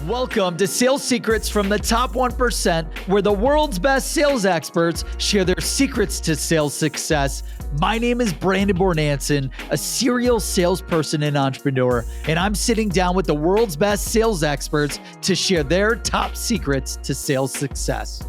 Welcome to Sales Secrets from the Top 1%, where the world's best sales experts share their secrets to sales success. My name is Bornancin, a serial salesperson and entrepreneur, and I'm sitting down with the world's best sales experts to share their top secrets to sales success.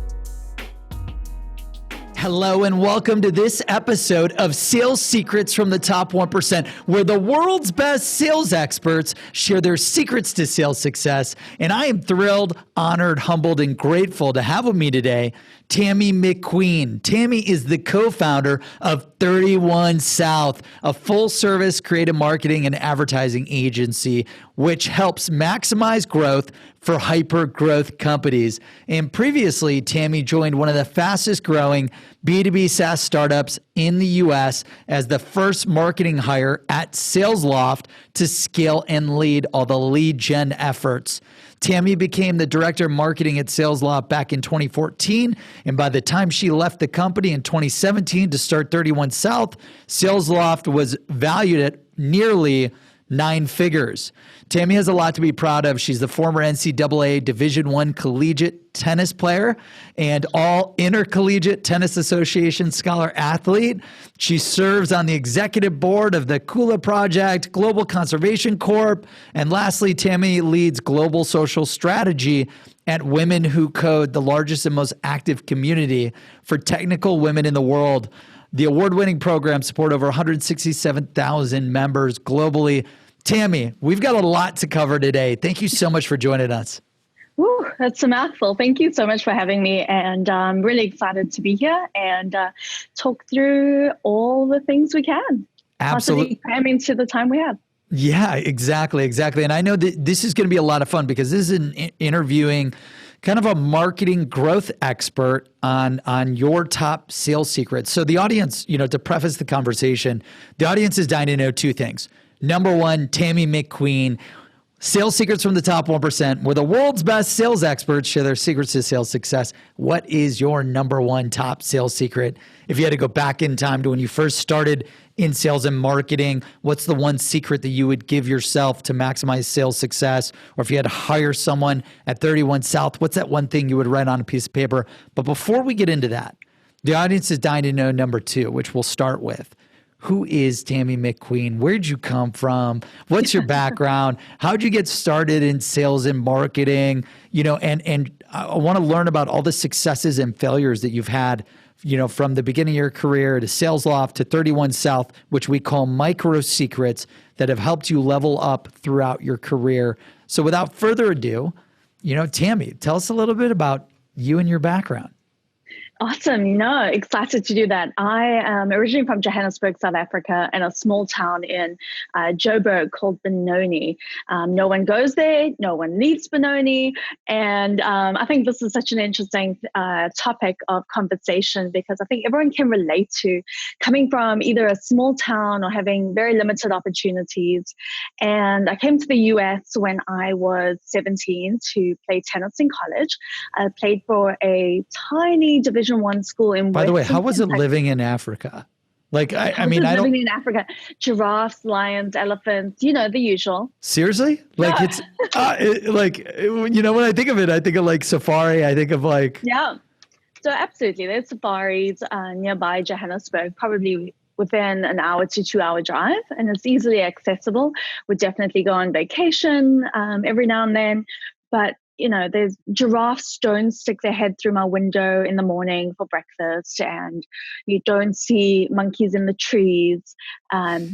Hello and welcome to this episode of Sales Secrets from the Top 1%, where the world's best sales experts share their secrets to sales success. And I am thrilled, honored, humbled, and grateful to have with me today Tami McQueen. Tami is the co-founder of 31 South, a full-service creative marketing and advertising agency, which helps maximize growth for hyper-growth companies. And previously, Tami joined one of the fastest-growing B2B SaaS startups in the US as the first marketing hire at SalesLoft to scale and lead all the lead gen efforts. Tami became the director of marketing at SalesLoft back in 2014, and by the time she left the company in 2017 to start 31 South, SalesLoft was valued at nearly 9 figures. Tami has a lot to be proud of. She's the former NCAA Division I collegiate tennis player and all Intercollegiate Tennis Association scholar athlete. She serves on the executive board of the Kula Project, Global Conservation Corp. And lastly, Tami leads global social strategy at Women Who Code, the largest and most active community for technical women in the world. The award-winning program support over 167,000 members globally. Tami, we've got a lot to cover today. Thank you so much for joining us. Ooh, that's a mouthful. Thank you so much for having me. And I'm really excited to be here and talk through all the things we can. Absolutely. Cram into the time we have. Yeah, exactly. And I know that this is going to be a lot of fun because this is interviewing kind of a marketing growth expert on your top sales secrets. So the audience, to preface the conversation, the audience is dying to know 2 things. Number one, Tami McQueen, Sales Secrets from the Top 1%, where the world's best sales experts share their secrets to sales success. What is your number one top sales secret? If you had to go back in time to when you first started in sales and marketing, what's the one secret that you would give yourself to maximize sales success? Or if you had to hire someone at 31 South, what's that one thing you would write on a piece of paper? But before we get into that, the audience is dying to know number 2, which we'll start with. Who is Tami McQueen? Where'd you come from? What's your background? How'd you get started in sales and marketing? And I want to learn about all the successes and failures that you've had, from the beginning of your career to SalesLoft to 31 South, which we call micro secrets that have helped you level up throughout your career. So without further ado, Tami, tell us a little bit about you and your background. Awesome. Excited to do that. I am originally from Johannesburg, South Africa, and a small town in Joburg called Benoni. No one goes there. No one leaves Benoni. And I think this is such an interesting topic of conversation because I think everyone can relate to coming from either a small town or having very limited opportunities. And I came to the US when I was 17 to play tennis in college. I played for a tiny Division I school in By the way, how was it living in Africa? Like, I mean, I don't. Living in Africa, giraffes, lions, elephants, the usual. Seriously? Like No. it's when I think of it, I think of like safari. I think of like. Yeah. So absolutely, there's safaris nearby Johannesburg, probably within an hour to 2-hour drive, and it's easily accessible. We'd definitely go on vacation every now and then, but there's giraffes don't stick their head through my window in the morning for breakfast, and you don't see monkeys in the trees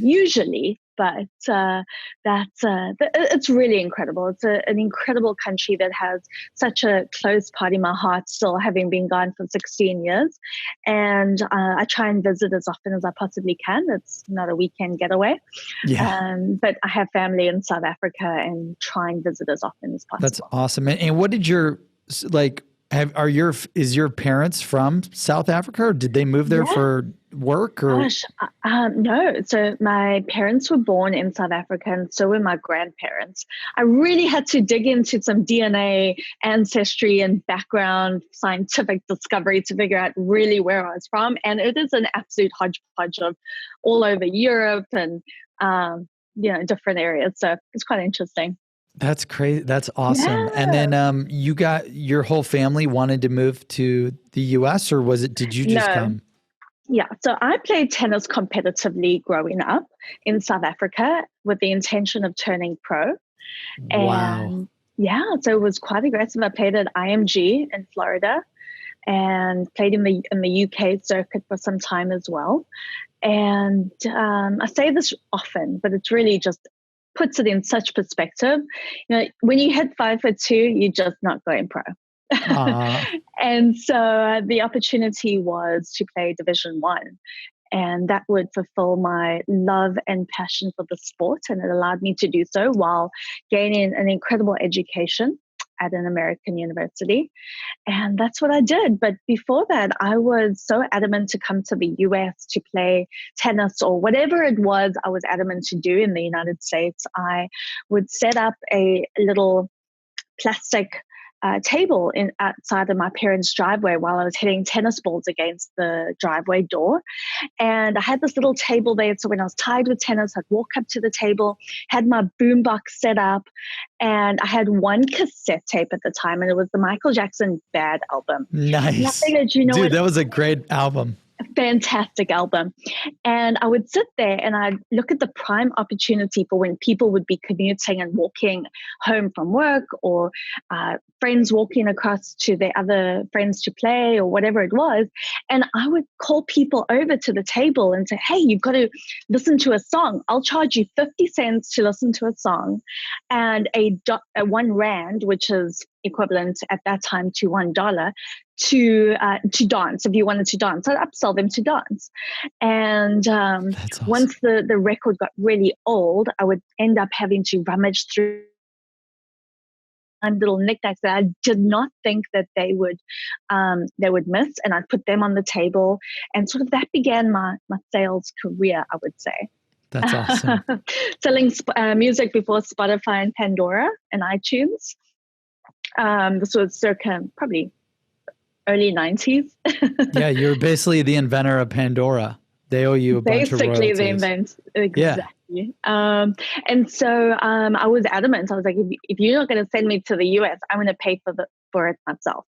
usually. But it's really incredible. It's an incredible country that has such a close part in my heart, still having been gone for 16 years. And I try and visit as often as I possibly can. It's not a weekend getaway. Yeah. But I have family in South Africa and try and visit as often as possible. That's awesome. And what did is your parents from South Africa, or did they move there for work? Or Gosh, no. So my parents were born in South Africa, and so were my grandparents. I really had to dig into some DNA, ancestry, and background scientific discovery to figure out really where I was from. And it is an absolute hodgepodge of all over Europe and different areas. So it's quite interesting. That's crazy. That's awesome. And Yeah. then you got your whole family wanted to move to the US, or did you just No. come? Yeah. So I played tennis competitively growing up in South Africa with the intention of turning pro. Wow. And yeah, so it was quite aggressive. I played at IMG in Florida and played in the UK circuit for some time as well. And I say this often, but it's really just puts it in such perspective. When you hit 5'2", you're just not going pro. Uh, And so the opportunity was to play Division One, and that would fulfill my love and passion for the sport, and it allowed me to do so while gaining an incredible education at an American university. And that's what I did. But before that, I was so adamant to come to the US to play tennis or whatever it was I was adamant to do in the United States. I would set up a little plastic table outside of my parents' driveway while I was hitting tennis balls against the driveway door. And I had this little table there. So when I was tired with tennis, I'd walk up to the table, had my boombox set up, and I had one cassette tape at the time, and it was the Michael Jackson Bad album. And I nice. figured, Dude, that was a great album. fantastic album. And I would sit there and I'd look at the prime opportunity for when people would be commuting and walking home from work, or friends walking across to their other friends to play, or whatever it was. And I would call people over to the table and say, hey, you've got to listen to a song. I'll charge you 50 cents to listen to a song, and a 1 rand, which is equivalent at that time to $1, to dance if you wanted to dance. I'd upsell them to dance. And That's awesome. once the record got really old, I would end up having to rummage through little knickknacks that I did not think that they would miss, and I'd put them on the table. And sort of that began my sales career, I would say. That's awesome. Selling music before Spotify and Pandora and iTunes. This was circa probably early 90s. Yeah, you're basically the inventor of Pandora. They owe you a bunch of royalties. Basically, the invent. Exactly. Yeah. And so I was adamant. I was like, if you're not going to send me to the US, I'm going to pay for it myself.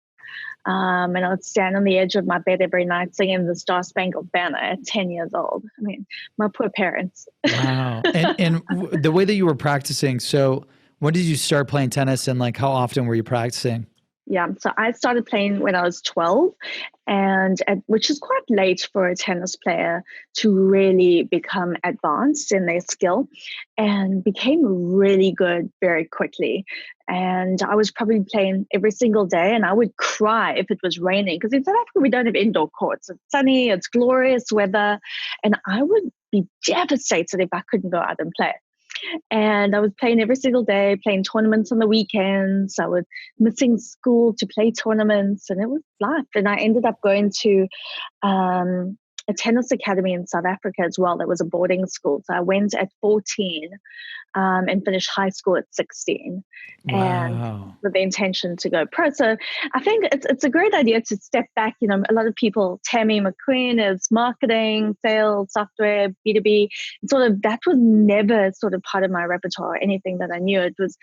And I would stand on the edge of my bed every night singing the Star Spangled Banner at 10 years old. I mean, my poor parents. Wow. And the way that you were practicing, so when did you start playing tennis, and like how often were you practicing? Yeah, so I started playing when I was 12, which is quite late for a tennis player to really become advanced in their skill, and became really good very quickly. And I was probably playing every single day, and I would cry if it was raining, because in South Africa, we don't have indoor courts. It's sunny, it's glorious weather, and I would be devastated if I couldn't go out and play. And I was playing every single day, playing tournaments on the weekends. I was missing school to play tournaments, and it was life. And I ended up going to a tennis academy in South Africa as well. That was a boarding school. So I went at 14 and finished high school at 16. Wow. And with the intention to go pro. So I think it's a great idea to step back. You know, a lot of people, Tami McQueen is marketing, sales, software, B2B. Sort of that was never sort of part of my repertoire or anything that I knew. It was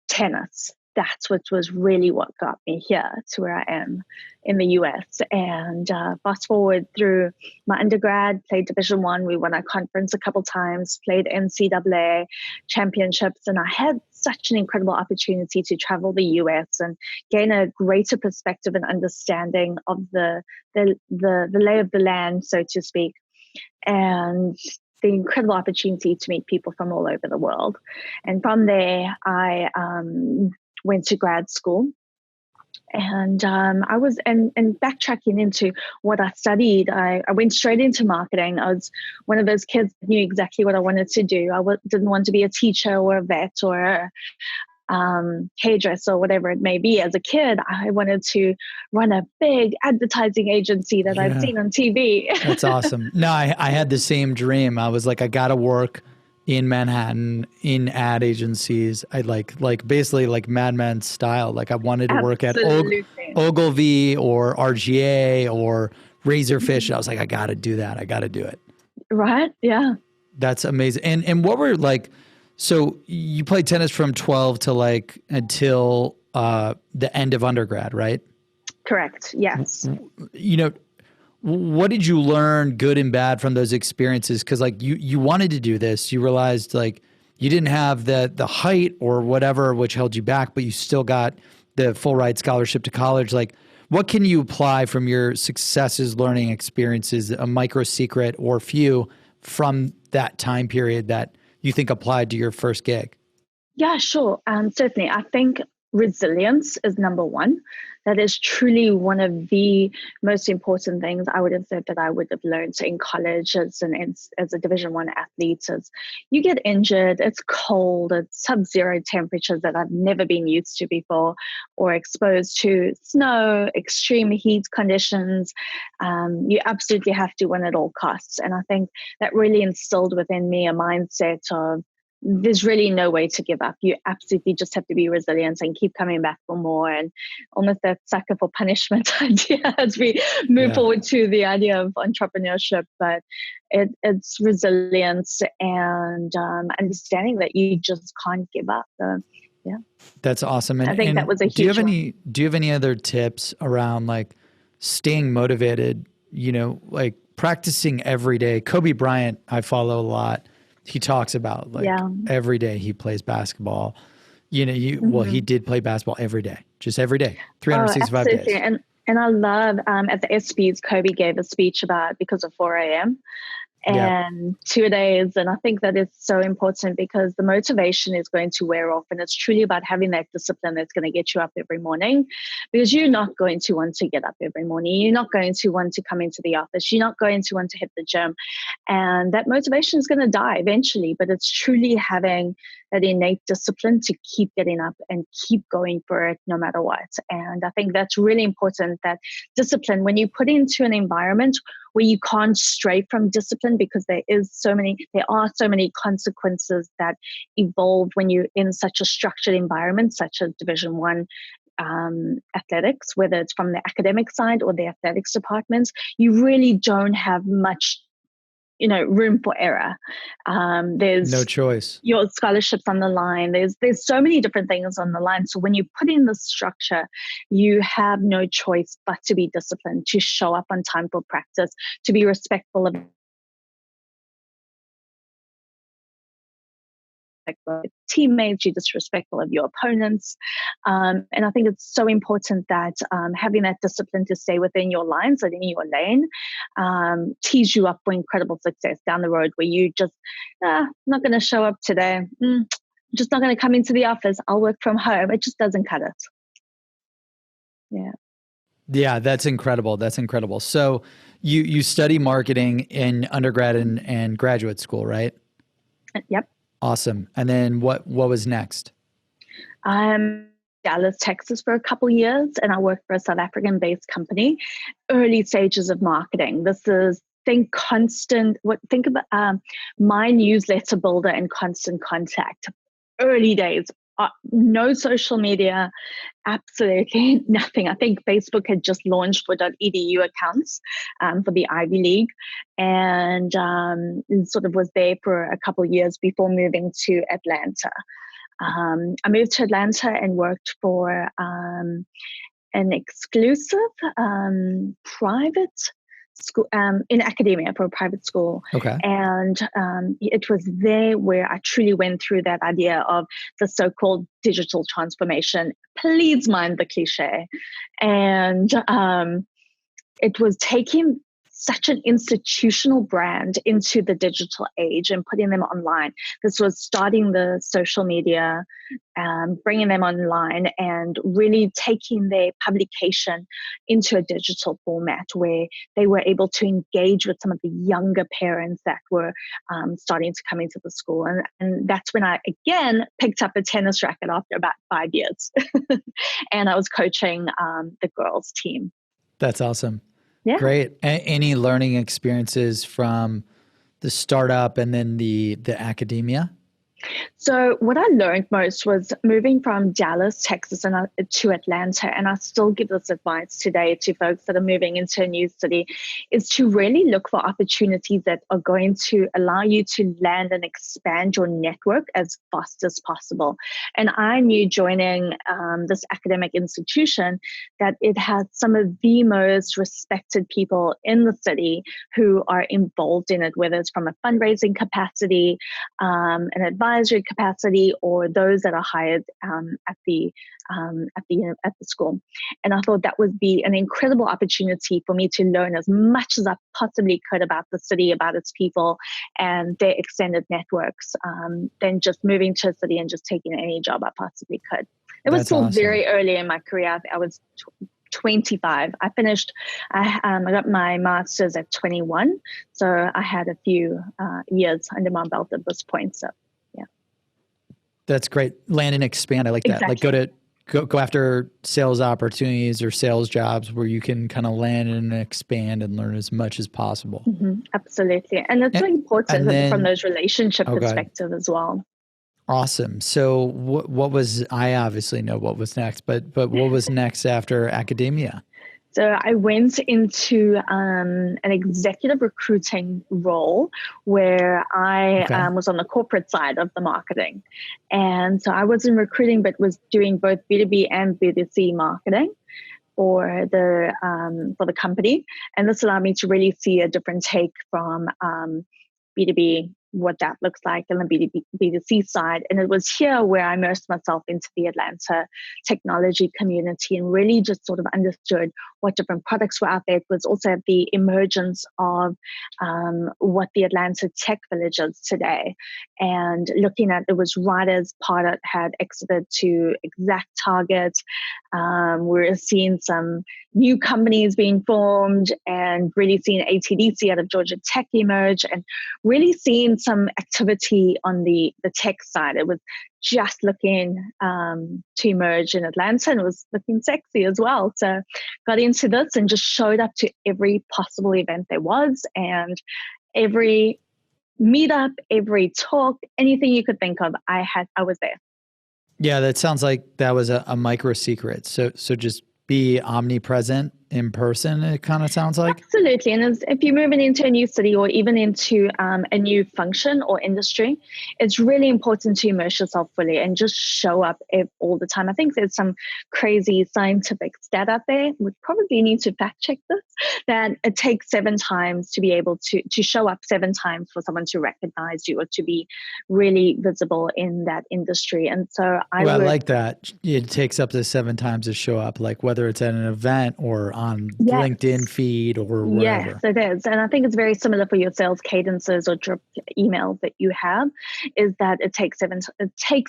tennis. That's what was really what got me here to where I am in the US. And fast forward through my undergrad, played Division One. We won a conference a couple times, played NCAA championships, and I had such an incredible opportunity to travel the US and gain a greater perspective and understanding of the lay of the land, so to speak, and the incredible opportunity to meet people from all over the world. And from there, I went to grad school, and I was and backtracking into what I studied. I went straight into marketing. I was one of those kids that knew exactly what I wanted to do. I didn't want to be a teacher or a vet or hairdresser or whatever it may be. As a kid, I wanted to run a big advertising agency that I'd seen on TV. That's awesome. No, I had the same dream. I was like, I got to work in Manhattan in ad agencies. I like basically like Mad Men style. Like I wanted to work at Ogilvy or RGA or Razorfish. And I was like, I got to do that. I got to do it. Right. Yeah. That's amazing. And what were like, So you played tennis from 12 to like until the end of undergrad, right? Correct. Yes. You know, what did you learn, good and bad, from those experiences? Because like you wanted to do this, you realized like you didn't have the height or whatever which held you back, but you still got the full ride scholarship to college. Like, what can you apply from your successes, learning experiences, a micro secret or few from that time period that you think applied to your first gig? Yeah, sure. Certainly. I think resilience is number one. That is truly one of the most important things I would have said that I would have learned in college as a Division One athlete. Is you get injured, it's cold, it's sub-zero temperatures that I've never been used to before, or exposed to snow, extreme heat conditions. You absolutely have to win at all costs. And I think that really instilled within me a mindset of there's really no way to give up. You absolutely just have to be resilient and keep coming back for more, and almost that sucker for punishment idea as we move forward to the idea of entrepreneurship. But it's resilience and understanding that you just can't give up. So, yeah, that's awesome. I think that was a huge. Do you have any other tips around like staying motivated? You know, like practicing every day. Kobe Bryant, I follow a lot. He talks about like every day he plays basketball. You know, well, he did play basketball every day, just every day, 365 days. And I love at the ESPYs, Kobe gave a speech about because of 4 a.m. and 2 days. And I think that is so important because the motivation is going to wear off. And it's truly about having that discipline that's going to get you up every morning, because you're not going to want to get up every morning. You're not going to want to come into the office. You're not going to want to hit the gym. And that motivation is going to die eventually. But it's truly having that innate discipline to keep getting up and keep going for it no matter what. And I think that's really important, that discipline, when you put into an environment where you can't stray from discipline, because there are so many consequences that evolve when you're in such a structured environment, such as Division One athletics, whether it's from the academic side or the athletics departments. You really don't have much room for error. There's no choice. Your scholarship's on the line. There's so many different things on the line. So when you put in the structure, you have no choice but to be disciplined, to show up on time for practice, to be respectful of teammates, you're disrespectful of your opponents. And I think it's so important that having that discipline to stay within your lines and in your lane tees you up for incredible success down the road, where you just, not going to show up today. Just not going to come into the office. I'll work from home. It just doesn't cut it. Yeah. Yeah, that's incredible. That's incredible. So you study marketing in undergrad and graduate school, right? Yep. Awesome. And then what was next? Dallas, Texas for a couple years, and I worked for a South African-based company, early stages of marketing. This is think about my newsletter builder and Constant Contact. Early days, no social media, absolutely nothing. I think Facebook had just launched for .edu accounts for the Ivy League, and sort of was there for a couple of years before moving to Atlanta. I moved to Atlanta and worked for an exclusive private school in academia, for a private school. Okay. And it was there where I truly went through that idea of the so-called digital transformation. Please mind the cliche. And it was taking such an institutional brand into the digital age and putting them online. This was starting the social media, bringing them online, and really taking their publication into a digital format where they were able to engage with some of the younger parents that were starting to come into the school. And that's when I, again, picked up a tennis racket after about 5 years. And I was coaching the girls team. That's awesome. Yeah. Great. Any learning experiences from the startup and then the academia? So what I learned most was moving from Dallas, Texas, to Atlanta, and I still give this advice today to folks that are moving into a new city, is to really look for opportunities that are going to allow you to land and expand your network as fast as possible. And I knew joining this academic institution that it had some of the most respected people in the city who are involved in it, whether it's from a fundraising capacity, an advisory capacity, or those that are hired at the school. And I thought that would be an incredible opportunity for me to learn as much as I possibly could about the city, about its people, and their extended networks, than just moving to a city and just taking any job I possibly could. It was still awesome. very early in my career. I was 25. I got my master's at 21. So I had a few years under my belt at this point. So, yeah. That's great. Land and expand. I like that. Exactly. Like go after sales opportunities or sales jobs where you can kind of land and expand and learn as much as possible. Mm-hmm. Absolutely. And it's important from those relationship perspective as well. Awesome. So what was, I obviously know what was next, but what was next after academia? So I went into an executive recruiting role where I was on the corporate side of the marketing. And so I was in recruiting, but was doing both B2B and B2C marketing for the company. And this allowed me to really see a different take from B2B, what that looks like, and the B2C side. And it was here where I immersed myself into the Atlanta technology community and really just sort of understood what different products were out there. It was also the emergence of what the Atlanta tech village is today. And looking at, it was right as Pardot had exited to ExactTarget. We were seeing some new companies being formed and really seeing ATDC out of Georgia Tech emerge and really seeing some activity on the tech side. It was just looking to emerge in Atlanta, and it was looking sexy as well. So got into this and just showed up to every possible event there was, and every meetup, every talk, anything you could think of, I was there. Yeah, that sounds like that was a micro secret. So just be omnipresent in person, it kind of sounds like? Absolutely. And if you're moving into a new city or even into a new function or industry, it's really important to immerse yourself fully and just show up all the time. I think there's some crazy scientific stat out there. We probably need to fact check this, that it takes 7 times to be able to show up 7 times for someone to recognize you or to be really visible in that industry. And so I like that. It takes up to 7 times to show up, like whether it's at an event or on LinkedIn feed or wherever. Yes, it is. And I think it's very similar for your sales cadences or drip emails that you have, is that it takes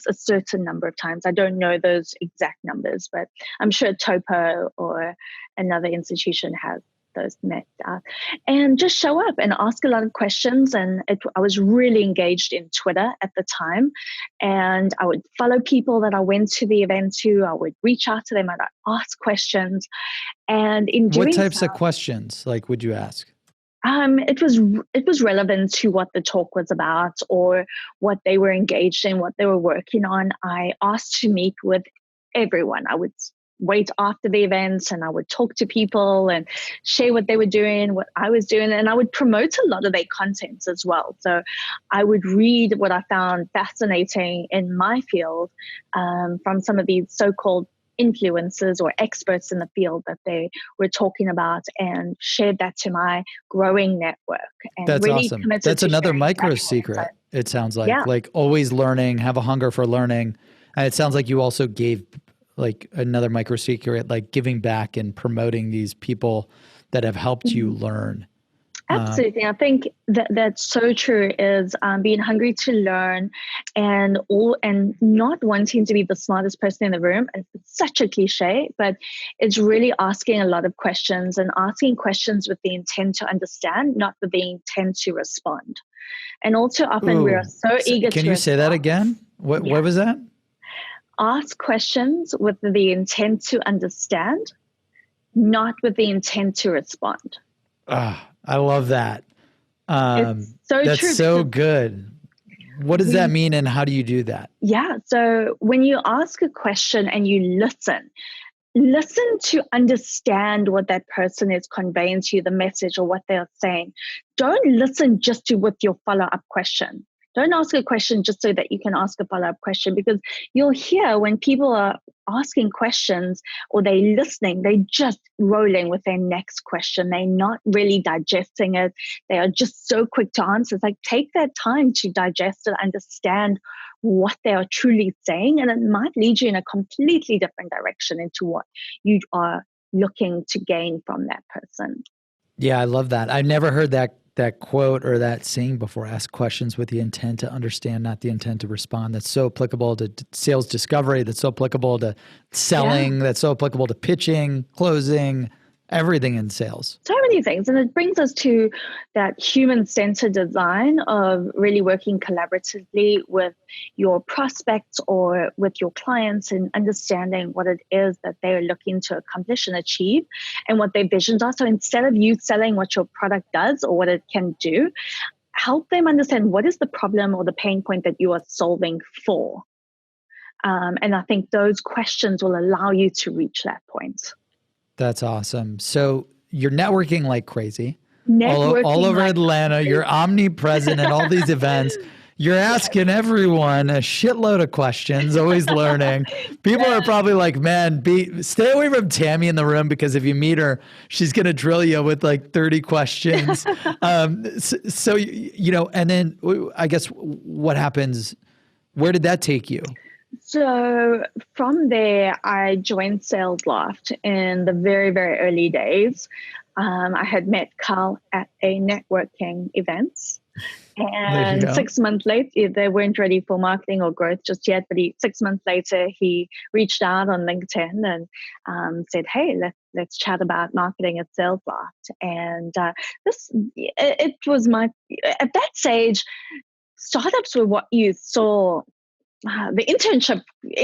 a certain number of times. I don't know those exact numbers, but I'm sure Topo or another institution has those met out. And just show up and ask a lot of questions. And I was really engaged in Twitter at the time. And I would follow people that I went to the event to. I would reach out to them. I'd ask questions. And in doing what types of questions would you ask? It was relevant to what the talk was about or what they were engaged in, what they were working on. I asked to meet with everyone. I would wait after the events and I would talk to people and share what they were doing, what I was doing, and I would promote a lot of their content as well. So I would read what I found fascinating in my field from some of these so-called influencers or experts in the field that they were talking about and shared that to my growing network. And that's really awesome. That's another micro secret. It sounds like always learning, have a hunger for learning. And it sounds like you also gave another micro secret, like giving back and promoting these people that have helped you learn. Absolutely. I think that's so true, is being hungry to learn and not wanting to be the smartest person in the room. It's such a cliche, but it's really asking a lot of questions and asking questions with the intent to understand, not with the intent to respond. And all too often we are so eager to Can you say that again? What was that? Ask questions with the intent to understand, not with the intent to respond. I love that. It's so that's true. So good. What does that mean and how do you do that? Yeah. So when you ask a question and you listen to understand what that person is conveying to you, the message or what they're saying. Don't listen just to with your follow-up question. Don't ask a question just so that you can ask a follow-up question, because you'll hear when people are asking questions or they're listening, they're just rolling with their next question. They're not really digesting it. They are just so quick to answer. It's like, take that time to digest and understand what they are truly saying, and it might lead you in a completely different direction into what you are looking to gain from that person. Yeah, I love that. I've never heard that quote or that saying before. Ask questions with the intent to understand, not the intent to respond. That's so applicable to sales discovery. That's so applicable to selling. Yeah. That's so applicable to pitching, closing, everything in sales. So many things. And it brings us to that human-centered design of really working collaboratively with your prospects or with your clients and understanding what it is that they're looking to accomplish and achieve and what their visions are. So instead of you selling what your product does or what it can do, help them understand what is the problem or the pain point that you are solving for. And I think those questions will allow you to reach that point. That's awesome. So you're networking like crazy. All over Atlanta. You're omnipresent at all these events. You're asking everyone a shitload of questions, always learning. People are probably like, man, stay away from Tami in the room, because if you meet her, she's going to drill you with like 30 questions. So, and then I guess what happens, where did that take you? So from there, I joined SalesLoft in the very, very early days. I had met Carl at a networking event. And 6 months later, they weren't ready for marketing or growth just yet. But 6 months later, he reached out on LinkedIn and said, "Hey, let's chat about marketing at SalesLoft." And it was at that stage, startups were what you saw. The internship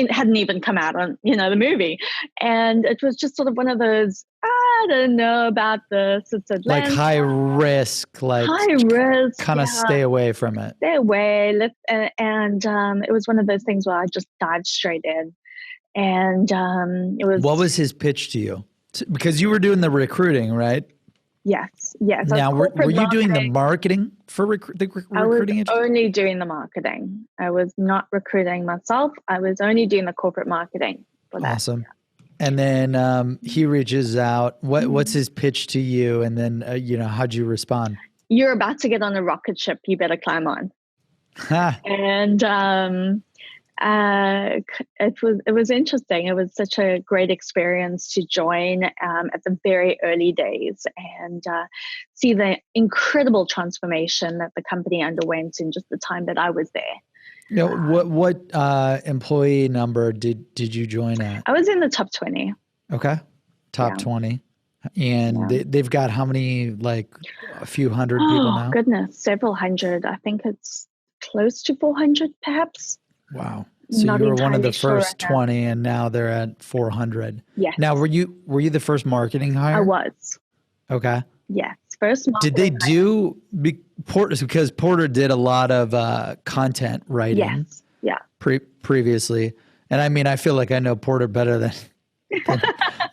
hadn't even come out on, the movie. And it was just sort of one of those, I don't know about this. It's like high risk, kind of stay away from it. Stay away. It was one of those things where I just dived straight in. And it was. What was his pitch to you? Because you were doing the recruiting, right? Yes. Now, were you doing the marketing for the recruiting? I was only doing the marketing. I was not recruiting myself. I was only doing the corporate marketing for that. Awesome. And then he reaches out. What's his pitch to you? And then, how'd you respond? You're about to get on a rocket ship. You better climb on. And it was interesting. It was such a great experience to join at the very early days and see the incredible transformation that the company underwent in just the time that I was there. What employee number did you join at? I was in the top 20. Okay, top 20. And they've got how many, like a few hundred people now? Oh, goodness, several hundred. I think it's close to 400 perhaps. Wow. So you were one of the first 20 and now they're at 400. Yes. Now, were you the first marketing hire? I was. Okay. Yes. First marketing Did they do, because Porter did a lot of content writing. Yes. Yeah. Previously. And I mean, I feel like I know Porter better than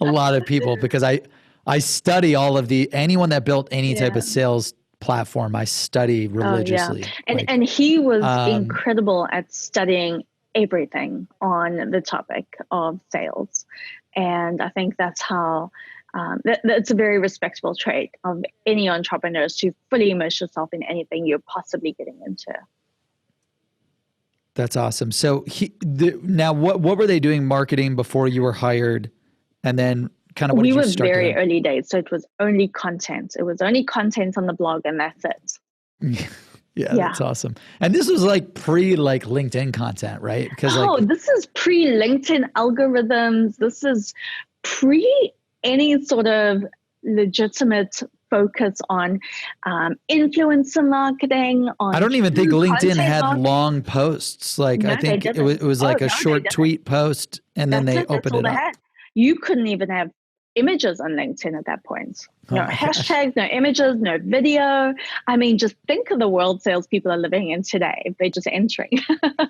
a lot of people, because I study all of anyone that built any type of sales platform, I study religiously. And he was incredible at studying everything on the topic of sales. And I think that's how, that's a very respectable trait of any entrepreneurs, to fully immerse yourself in anything you're possibly getting into. That's awesome. So now what were they doing marketing before you were hired? And then kind of what did you start? We were very early days. So it was only content. It was only content on the blog and that's it. Yeah, that's awesome. And this was like LinkedIn content, right? Because this is pre-LinkedIn algorithms. This is pre any sort of legitimate focus on influencer marketing. I don't even think LinkedIn had long posts. I think it was like a short tweet post, and then they opened it up. You couldn't even have images on LinkedIn at that point. No hashtags, no images, no video. I mean, just think of the world salespeople are living in today if they're just entering.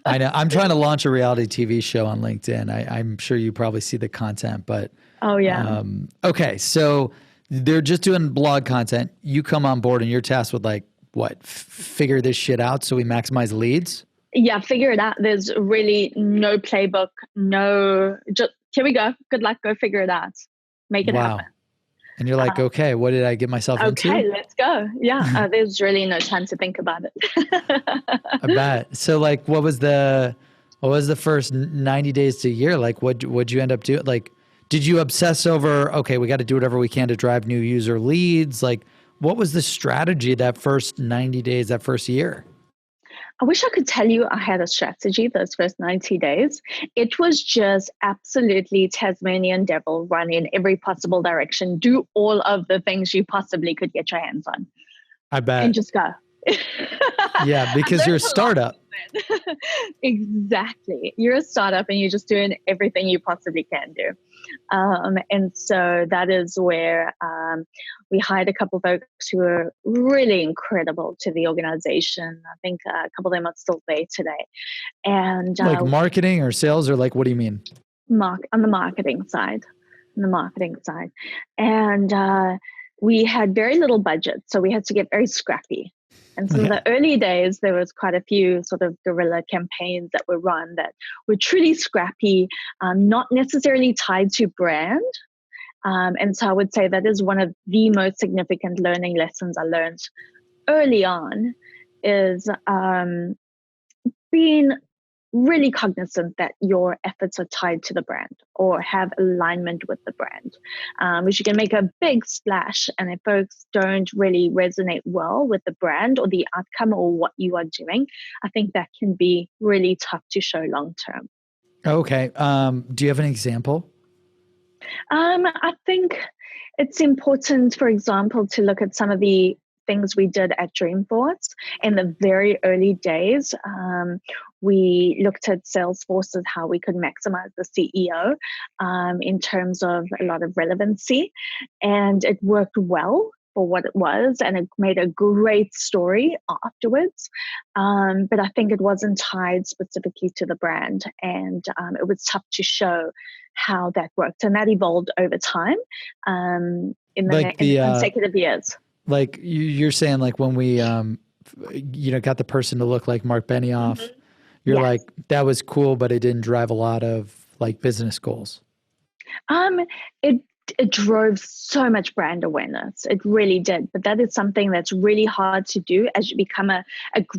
I know. I'm trying to launch a reality TV show on LinkedIn. I'm sure you probably see the content, but oh yeah. Okay, so they're just doing blog content. You come on board and you're tasked with like what? Figure this shit out so we maximize leads? Yeah, figure it out. There's really no playbook, just here we go. Good luck. Go figure it out. Make it happen. And you're like, okay, what did I get myself into? Okay, let's go. Yeah, there's really no time to think about it. I bet. So like, what was the first 90 days to a year? Like, what'd you end up doing? Like, did you obsess over, okay, we got to do whatever we can to drive new user leads? Like, what was the strategy that first 90 days, that first year? I wish I could tell you I had a strategy those first 90 days. It was just absolutely Tasmanian devil, run in every possible direction, do all of the things you possibly could get your hands on. I bet. And just go. Yeah, because you're a startup. Exactly. You're a startup and you're just doing everything you possibly can do. And so that is where we hired a couple of folks who were really incredible to the organization. I think a couple of them are still there today. And like marketing or sales, or like, what do you mean? On the marketing side. And we had very little budget, so we had to get very scrappy. And so in the early days, there was quite a few sort of guerrilla campaigns that were run that were truly scrappy, not necessarily tied to brand. And so I would say that is one of the most significant learning lessons I learned early on, is being really cognizant that your efforts are tied to the brand or have alignment with the brand, which you can make a big splash. And if folks don't really resonate well with the brand or the outcome or what you are doing, I think that can be really tough to show long term. Okay. Do you have an example? I think it's important, for example, to look at some of the things we did at Dreamforce in the very early days. We looked at Salesforce as how we could maximize the CEO in terms of a lot of relevancy, and it worked well for what it was, and it made a great story afterwards. But I think it wasn't tied specifically to the brand, and it was tough to show how that worked, and that evolved over time in the consecutive years. Like you're saying, like when we, got the person to look like Mark Benioff, you're like, that was cool, but it didn't drive a lot of like business goals. It drove so much brand awareness. It really did. But that is something that's really hard to do as you become a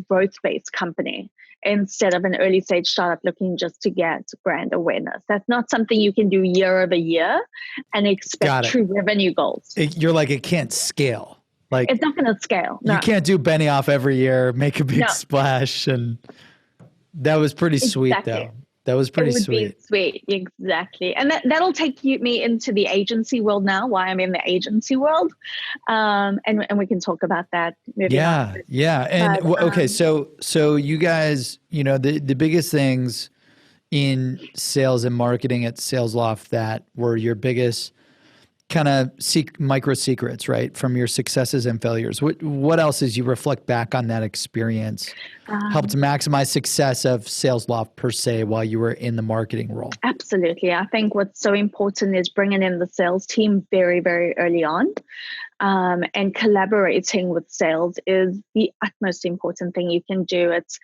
growth-based company instead of an early stage startup looking just to get brand awareness. That's not something you can do year over year and expect true revenue goals. You're like, it can't scale. Like, it's not going to scale. No. You can't do Benioff every year, make a big splash. And that was pretty sweet though. That was pretty sweet. It would be sweet, exactly. And that'll take me into the agency world now, why I'm in the agency world. And we can talk about that. Yeah. And okay, so you guys, the biggest things in sales and marketing at SalesLoft that were your biggest kind of micro secrets, right, from your successes and failures? What else, as you reflect back on that experience, helped maximize success of SalesLoft per se while you were in the marketing role? Absolutely. I think what's so important is bringing in the sales team very, very early on. And collaborating with sales is the utmost important thing you can do. It's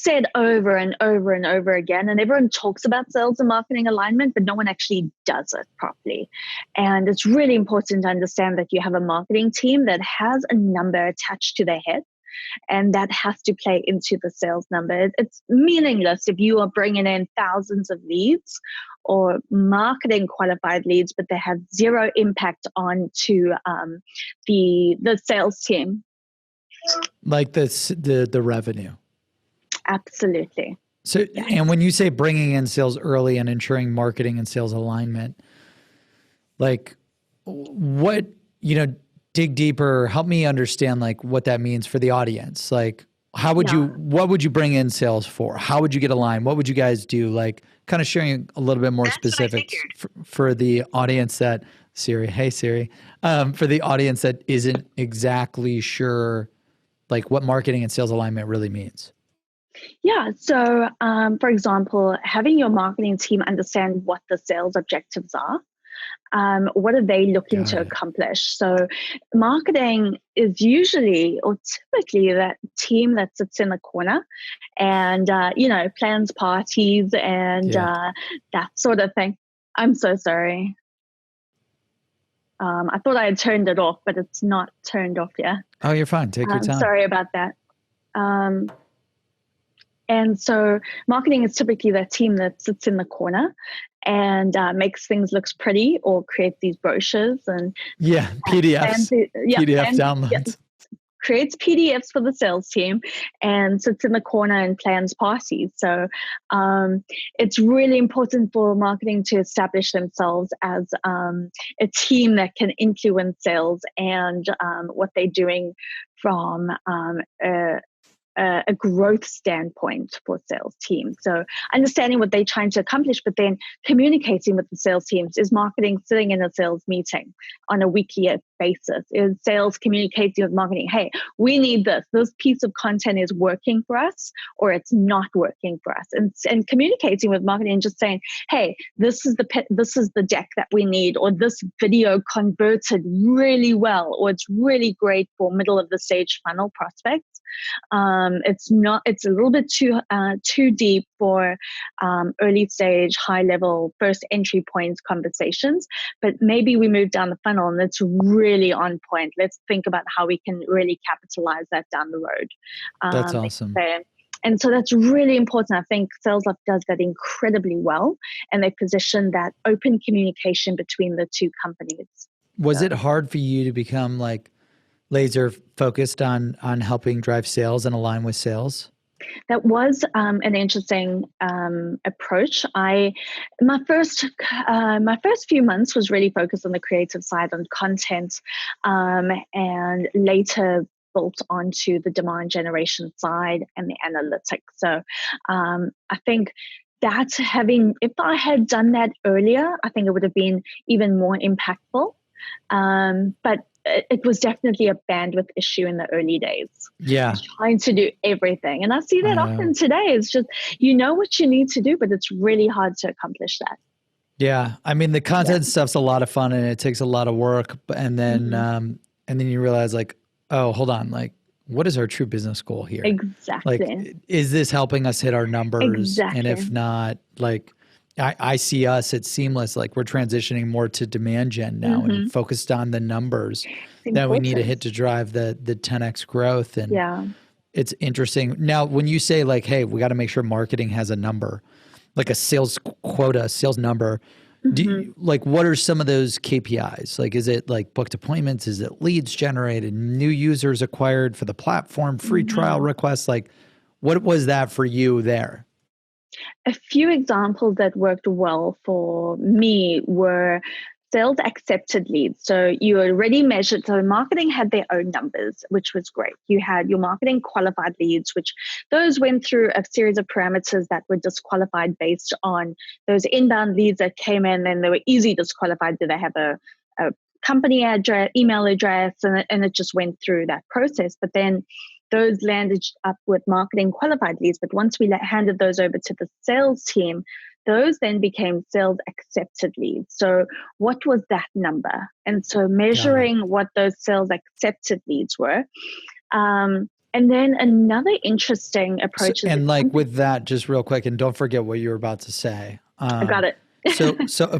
said over and over and over again, and everyone talks about sales and marketing alignment, but no one actually does it properly. And it's really important to understand that you have a marketing team that has a number attached to their head, and that has to play into the sales number. It's meaningless if you are bringing in thousands of leads or marketing qualified leads, but they have zero impact on to the sales team. Like the revenue. Absolutely. So, and when you say bringing in sales early and ensuring marketing and sales alignment, like what, dig deeper, help me understand like what that means for the audience. Like what would you bring in sales for? How would you get aligned? What would you guys do? Like kind of sharing a little bit more specifics for the audience that Siri. Hey, Siri. For the audience that isn't exactly sure, like what marketing and sales alignment really means. Yeah. So, for example, having your marketing team understand what the sales objectives are. What are they looking Got to it. accomplish? So, marketing is usually or typically that team that sits in the corner and, plans parties and Yeah. that sort of thing. I'm so sorry. I thought I had turned it off, but it's not turned off yet. Oh, you're fine. Take your time. Sorry about that. And so marketing is typically that team that sits in the corner and makes things look pretty or creates these brochures and PDFs, PDF downloads. Creates PDFs for the sales team and sits in the corner and plans parties. So it's really important for marketing to establish themselves as a team that can influence sales and what they're doing from a growth standpoint for sales teams. So understanding what they're trying to accomplish, but then communicating with the sales teams. Is marketing sitting in a sales meeting on a weekly basis? Is sales communicating with marketing? Hey, we need this. This piece of content is working for us or it's not working for us. And communicating with marketing and just saying, hey, this is the deck that we need, or this video converted really well, or it's really great for middle of the stage funnel prospects. It's a little bit too deep for early stage, high level, first entry points conversations, but maybe we move down the funnel and it's really on point. Let's think about how we can really capitalize that down the road. That's awesome. And so that's really important. I think SalesLoft does that incredibly well, and they position that open communication between the two companies. Was it hard for you to become like laser focused on helping drive sales and align with sales? That was an interesting approach. My first few months was really focused on the creative side, on content, and later built onto the demand generation side and the analytics. So I think that if I had done that earlier, I think it would have been even more impactful. But it was definitely a bandwidth issue in the early days. Yeah. Trying to do everything. And I see that often today. It's just, you know what you need to do, but it's really hard to accomplish that. Yeah. I mean, the content stuff's a lot of fun and it takes a lot of work. And then, and then you realize like, oh, hold on. Like, what is our true business goal here? Exactly. Like, is this helping us hit our numbers? Exactly. And if not, like, I see us at Seamless, like we're transitioning more to demand gen now and focused on the numbers that we need to hit to drive the 10x growth. And it's interesting. Now, when you say like, hey, we got to make sure marketing has a number, like a sales quota, sales number, do you, like what are some of those KPIs? Like, is it like booked appointments? Is it leads generated, new users acquired for the platform, free trial requests? Like, what was that for you there? A few examples that worked well for me were sales accepted leads. So you already measured, so marketing had their own numbers, which was great. You had your marketing qualified leads, which those went through a series of parameters that were disqualified based on those inbound leads that came in, and they were easily disqualified. Did they have a company address, email address, and it just went through that process. But then those landed up with marketing qualified leads. But once we handed those over to the sales team, those then became sales accepted leads. So what was that number? And so measuring what those sales accepted leads were. And then another interesting approach. And like with that, just real quick, and don't forget what you were about to say. I got it. So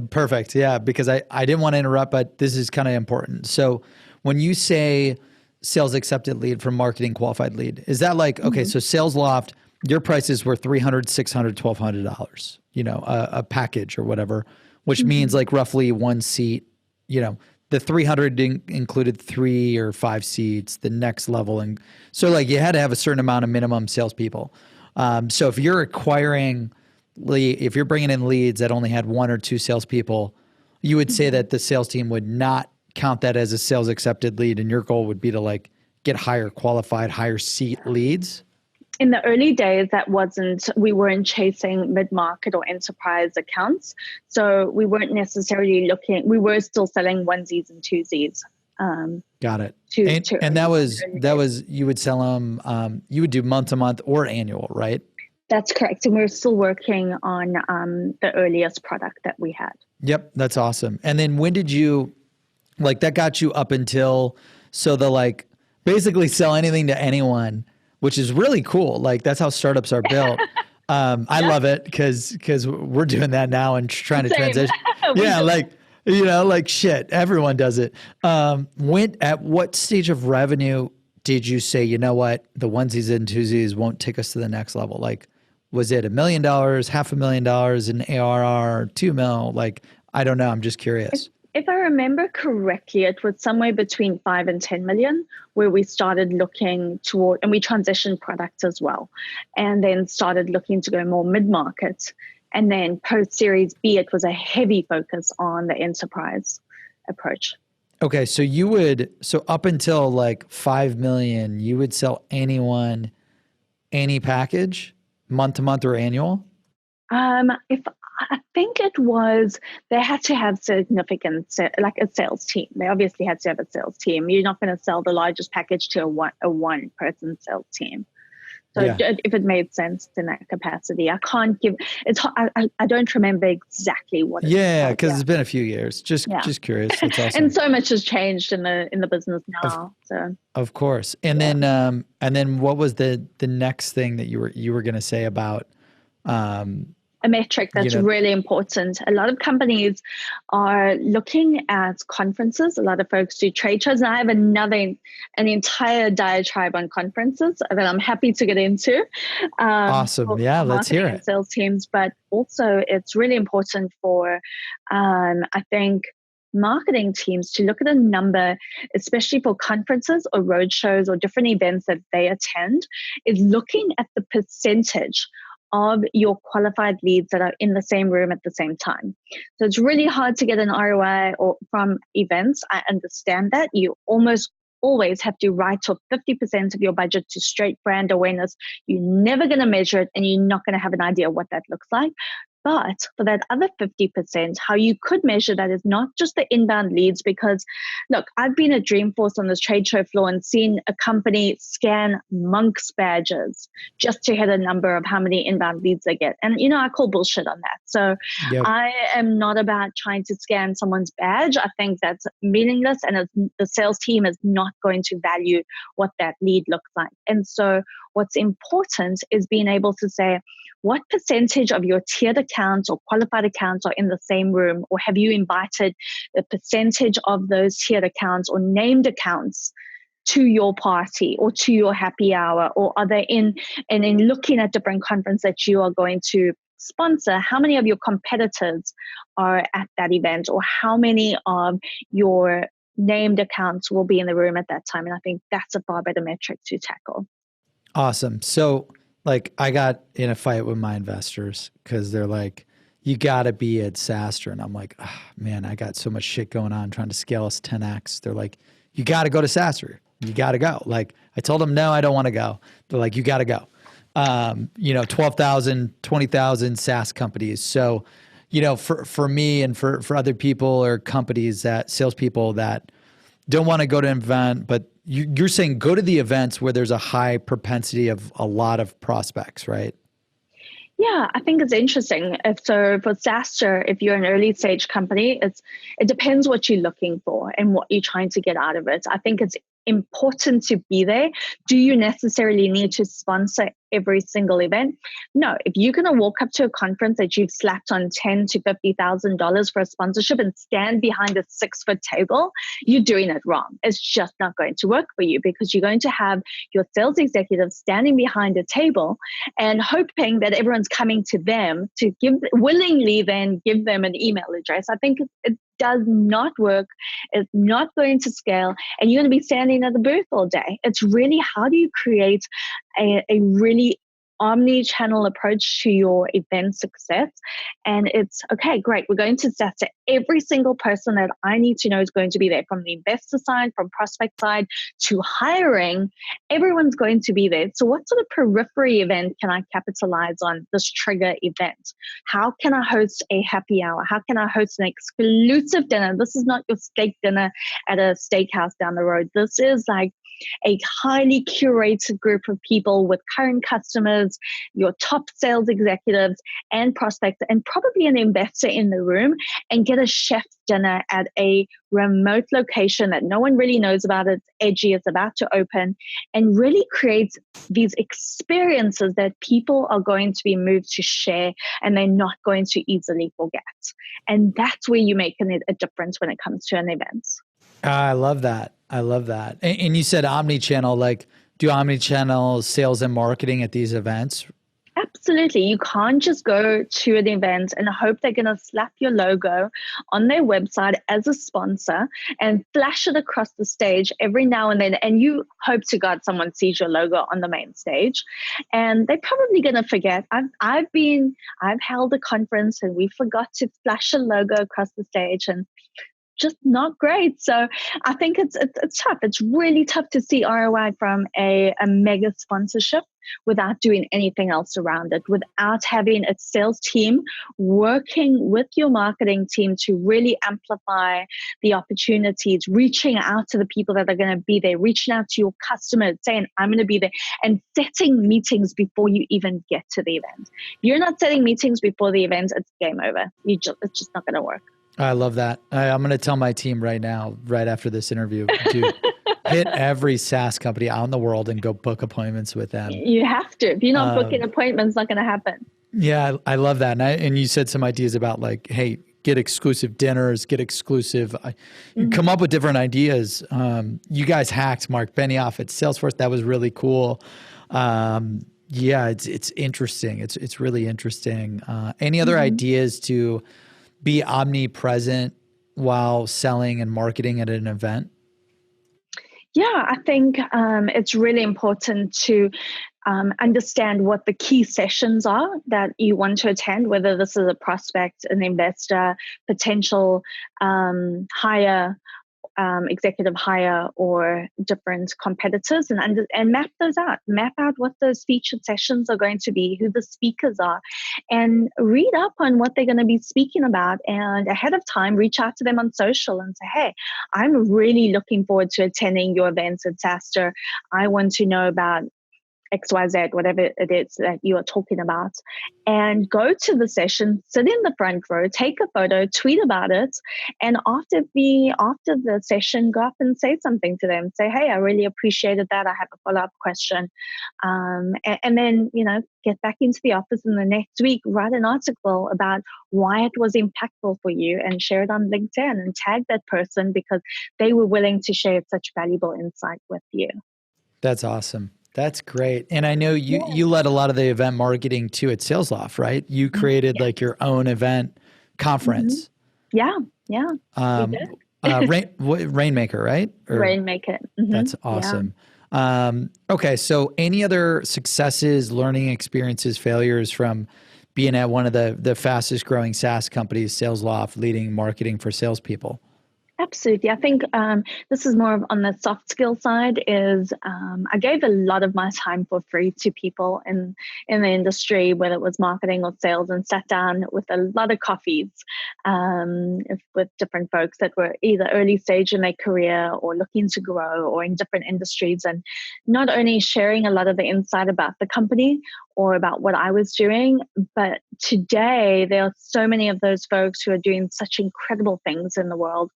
perfect. Yeah, because I didn't want to interrupt, but this is kind of important. So when you say sales accepted lead from marketing qualified lead, is that like, okay, so SalesLoft, your prices were $300, $600, $1,200, you know, a package or whatever, which means like roughly one seat, you know, the 300 included 3 or 5 seats, the next level. And so like you had to have a certain amount of minimum salespeople. So if you're if you're bringing in leads that only had 1 or 2 salespeople, you would say that the sales team would not count that as a sales accepted lead, and your goal would be to like get higher qualified, higher seat leads. In the early days, we weren't chasing mid-market or enterprise accounts. So we weren't necessarily we were still selling onesies and twosies. Got it. And that was, you would sell them, you would do month to month or annual, right? That's correct. And we're still working on the earliest product that we had. Yep. That's awesome. And then when did you, that got you up until, basically sell anything to anyone, which is really cool. That's how startups are built. I love it because we're doing that now and trying to transition. Yeah. Shit, everyone does it. At what stage of revenue did you say, you know what, the onesies and twosies won't take us to the next level? Was it $1 million, $500,000 in ARR, 2 mil? I don't know. I'm just curious. If I remember correctly, it was somewhere between 5 and 10 million where we started looking toward, and we transitioned products as well, and then started looking to go more mid-market. And then post Series B, it was a heavy focus on the enterprise approach. Okay. So up until 5 million, you would sell anyone, any package, month to month or annual? I think it was, they had to have significant, a sales team. They obviously had to have a sales team. You're not going to sell the largest package to a one-person sales team. So if it made sense in that capacity, I can't give, I don't remember exactly what. Yeah, because it's been a few years. Just curious. That's awesome. And so much has changed in the business now. Of course. And then what was the next thing that you were going to say about a metric that's really important? A lot of companies are looking at conferences. A lot of folks do trade shows. And I have an entire diatribe on conferences that I'm happy to get into. Awesome. Yeah, let's hear it. Sales teams, but also it's really important for, I think, marketing teams to look at a number, especially for conferences or roadshows or different events that they attend, is looking at the percentage of your qualified leads that are in the same room at the same time. So it's really hard to get an ROI from events. I understand that. You almost always have to write off 50% of your budget to straight brand awareness. You're never going to measure it and you're not going to have an idea what that looks like. But for that other 50%, how you could measure that is not just the inbound leads, because look, I've been at Dreamforce on this trade show floor and seen a company scan Monk's badges just to hit a number of how many inbound leads they get. And, I call bullshit on that. So I am not about trying to scan someone's badge. I think that's meaningless, and the sales team is not going to value what that lead looks like. And so what's important is being able to say, what percentage of your tiered accounts or qualified accounts are in the same room? Or have you invited the percentage of those tiered accounts or named accounts to your party or to your happy hour? Or are they in looking at different conferences that you are going to sponsor, how many of your competitors are at that event? Or how many of your named accounts will be in the room at that time? And I think that's a far better metric to tackle. Awesome. So I got in a fight with my investors because they're like, you got to be at SaaStr. And I'm like, oh, man, I got so much shit going on trying to scale us 10x. They're like, you got to go to SaaStr. You got to go. I told them, no, I don't want to go. They're like, you got to go. 12,000, 20,000 SaaS companies. So, for me and for other people or companies salespeople that don't want to go to an event, but you're saying go to the events where there's a high propensity of a lot of prospects, right? Yeah, I think it's interesting. So for SaaStr, if you're an early stage company, it depends what you're looking for and what you're trying to get out of it. I think it's important to be there. Do you necessarily need to sponsor every single event? No. If you're going to walk up to a conference that you've slapped on $10,000 to $50,000 for a sponsorship and stand behind a 6-foot table, you're doing it wrong. It's just not going to work for you, because you're going to have your sales executives standing behind a table and hoping that everyone's coming to them to willingly then give them an email address. I think it does not work. It's not going to scale, and you're going to be standing at the booth all day. It's really, how do you create a really omni-channel approach to your event success. And it's, okay, great, we're going to set to every single person that I need to know is going to be there, from the investor side, from prospect side to hiring. Everyone's going to be there. So what sort of periphery event can I capitalize on this trigger event? How can I host a happy hour? How can I host an exclusive dinner? This is not your steak dinner at a steakhouse down the road. This is like a highly curated group of people with current customers, your top sales executives and prospects, and probably an investor in the room, and get a chef dinner at a remote location that no one really knows about. It's edgy, it's about to open, and really create these experiences that people are going to be moved to share and they're not going to easily forget. And that's where you make a difference when it comes to an event. I love that. I love that. And you said omni-channel, like do omni-channel sales and marketing at these events? Absolutely. You can't just go to an event and hope they're going to slap your logo on their website as a sponsor and flash it across the stage every now and then. And you hope to God someone sees your logo on the main stage. And they're probably going to forget. I've held a conference and we forgot to flash a logo across the stage, and just not great. So I think it's tough. It's really tough to see ROI from a mega sponsorship without doing anything else around it, without having a sales team working with your marketing team to really amplify the opportunities, reaching out to the people that are going to be there, reaching out to your customers, saying, I'm going to be there, and setting meetings before you even get to the event. If you're not setting meetings before the event, it's game over. It's just not going to work. I love that. I'm going to tell my team right now, right after this interview, to hit every SaaS company out in the world and go book appointments with them. You have to. If you're not booking appointments, it's not going to happen. Yeah, I love that. And you said some ideas about like, hey, get exclusive dinners, get exclusive, come up with different ideas. You guys hacked Mark Benioff at Salesforce. That was really cool. Yeah, it's interesting. It's really interesting. Any other ideas to be omnipresent while selling and marketing at an event? Yeah, I think it's really important to understand what the key sessions are that you want to attend, whether this is a prospect, an investor, potential hire, executive hire, or different competitors, and map those out. Map out what those featured sessions are going to be, who the speakers are, and read up on what they're going to be speaking about. And ahead of time, reach out to them on social and say, hey, I'm really looking forward to attending your events at SaaStr. I want to know about XYZ, whatever it is that you are talking about, and go to the session, sit in the front row, take a photo, tweet about it, and after the session, go up and say something to them. Say, hey, I really appreciated that. I have a follow-up question. And then, get back into the office in the next week, write an article about why it was impactful for you and share it on LinkedIn and tag that person because they were willing to share such valuable insight with you. That's awesome. That's great. And I know you led a lot of the event marketing too at SalesLoft, right? You created like your own event conference. Yeah. Rainmaker, right? Rainmaker. That's awesome. Yeah. Okay. So any other successes, learning experiences, failures from being at one of the fastest growing SaaS companies, SalesLoft, leading marketing for salespeople? Absolutely. I think this is more on the soft skill side is I gave a lot of my time for free to people in the industry, whether it was marketing or sales, and sat down with a lot of coffees with different folks that were either early stage in their career or looking to grow or in different industries, and not only sharing a lot of the insight about the company or about what I was doing, but today there are so many of those folks who are doing such incredible things in the world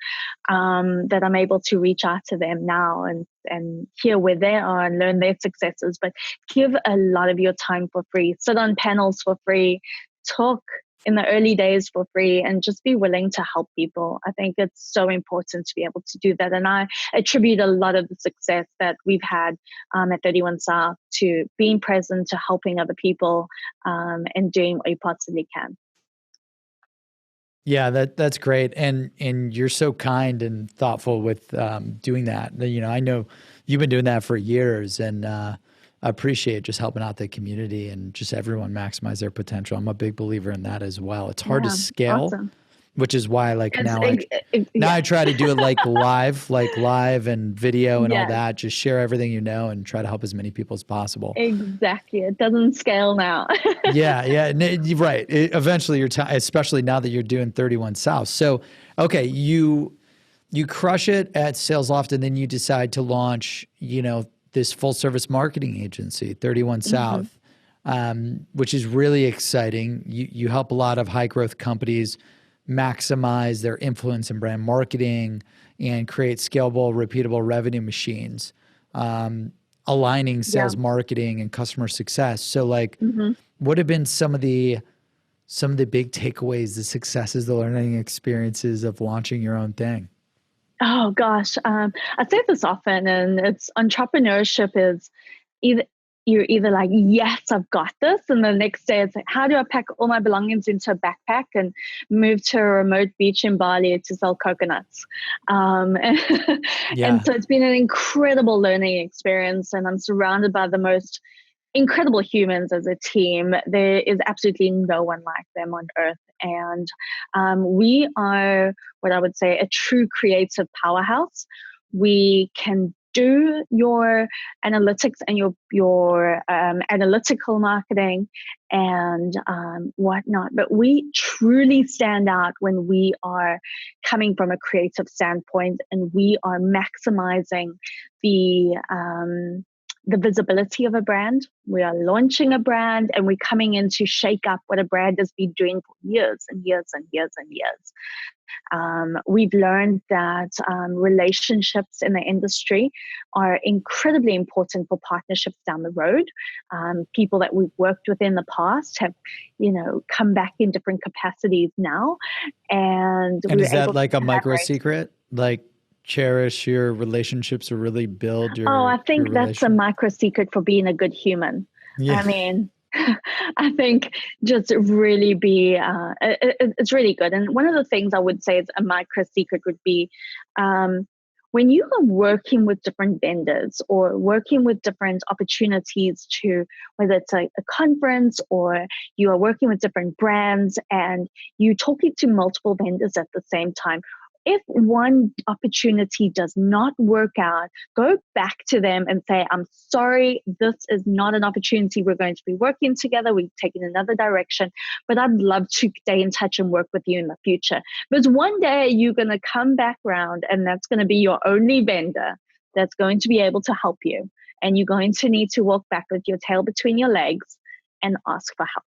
that I'm able to reach out to them now and hear where they are and learn their successes. But give a lot of your time for free, sit on panels for free, talk in the early days for free, and just be willing to help people. I think it's so important to be able to do that. And I attribute a lot of the success that we've had at 31 South to being present, to helping other people, and doing what you possibly can. Yeah, that's great. And you're so kind and thoughtful with doing that. I know you've been doing that for years, and appreciate just helping out the community and just everyone maximize their potential. I'm a big believer in that as well. It's hard to scale, awesome. which is why now Yeah. I try to do it like live and video and all Yes. that. Just share everything you know and try to help as many people as possible. Exactly. It doesn't scale now. Yeah. You're right. Eventually especially now that you're doing 31 South. So, okay, you crush it at SalesLoft and then you decide to launch, this full service marketing agency, 31 South, which is really exciting. You help a lot of high growth companies maximize their influence in brand marketing and create scalable, repeatable revenue machines, aligning sales marketing and customer success. So what have been some of the big takeaways, the successes, the learning experiences of launching your own thing? Oh gosh, I say this often, and it's entrepreneurship is you're either like, yes, I've got this, and the next day it's like, how do I pack all my belongings into a backpack and move to a remote beach in Bali to sell coconuts? And so it's been an incredible learning experience, and I'm surrounded by the most incredible humans as a team. There is absolutely no one like them on earth. And we are what I would say a true creative powerhouse. We can do your analytics and your analytical marketing and whatnot, but we truly stand out when we are coming from a creative standpoint and we are maximizing the visibility of a brand. We are launching a brand and we're coming in to shake up what a brand has been doing for years and years and years and years. We've learned that relationships in the industry are incredibly important for partnerships down the road. People that we've worked with in the past have, come back in different capacities now. And is that like a micro secret? Like, cherish your relationships or really build your I think that's a micro secret for being a good human. I mean, I think just really be it's really good. And one of the things I would say is a micro secret would be when you are working with different vendors or working with different opportunities to, whether it's a conference or you are working with different brands and you talking to multiple vendors at the same time. If one opportunity does not work out, go back to them and say, I'm sorry, this is not an opportunity we're going to be working together. We've taken another direction, but I'd love to stay in touch and work with you in the future. Because one day you're going to come back around and that's going to be your only vendor that's going to be able to help you. And you're going to need to walk back with your tail between your legs and ask for help.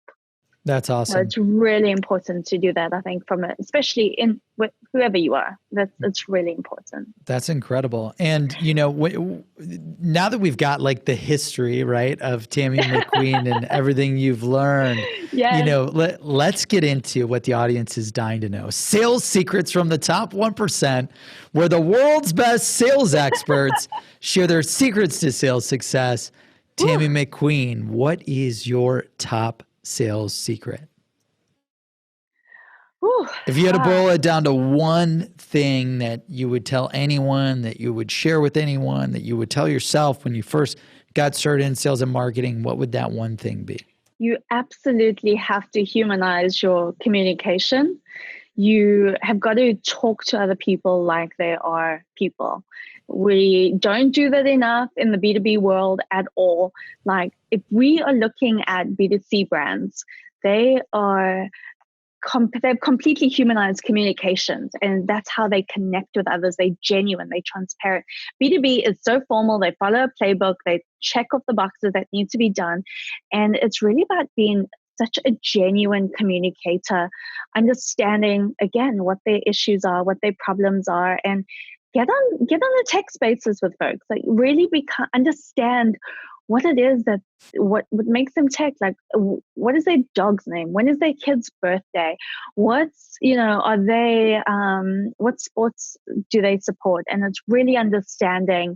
That's awesome. So it's really important to do that, I think, especially in whoever you are. It's really important. That's incredible. And, now that we've got like the history, right, of Tami McQueen and everything you've learned, let's get into what the audience is dying to know. Sales secrets from the top 1%, where the world's best sales experts share their secrets to sales success. Tami McQueen, what is your top sales secret? If you had to boil it down to one thing that you would tell anyone, that you would share with anyone, that you would tell yourself when you first got started in sales and marketing, what would that one thing be? You absolutely have to humanize your communication. You have got to talk to other people like they are people. We don't do that enough in the B2B world at all. Like if we are looking at B2C brands, they've completely humanized communications, and that's how they connect with others. They're genuine, they're transparent. B2B is so formal. They follow a playbook. They check off the boxes that need to be done. And it's really about being such a genuine communicator, understanding, again, what their issues are, what their problems are, and get on the tech spaces with folks. Like really understand what it is that what makes them tech. Like what is their dog's name? When is their kid's birthday? What's are they what sports do they support? And it's really understanding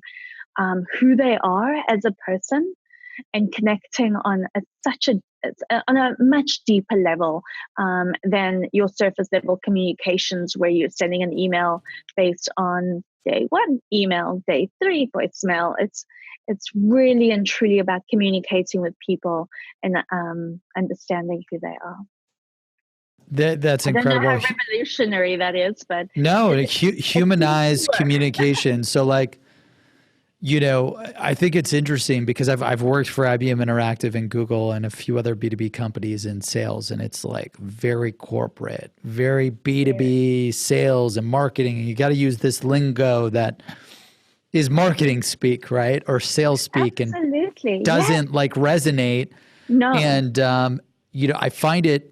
who they are as a person, and connecting on on a much deeper level than your surface level communications, where you're sending an email based on day 1 email, day 3 voicemail. It's really and truly about communicating with people and understanding who they are. That's incredible. I don't know how revolutionary that is, but no, humanize communication. So like, I think it's interesting because I've worked for IBM Interactive and Google and a few other B2B companies in sales, and it's like very corporate, very B2B sales and marketing. And you got to use this lingo that is marketing speak, right? Or sales speak. Absolutely. And doesn't like resonate. No. And, I find it,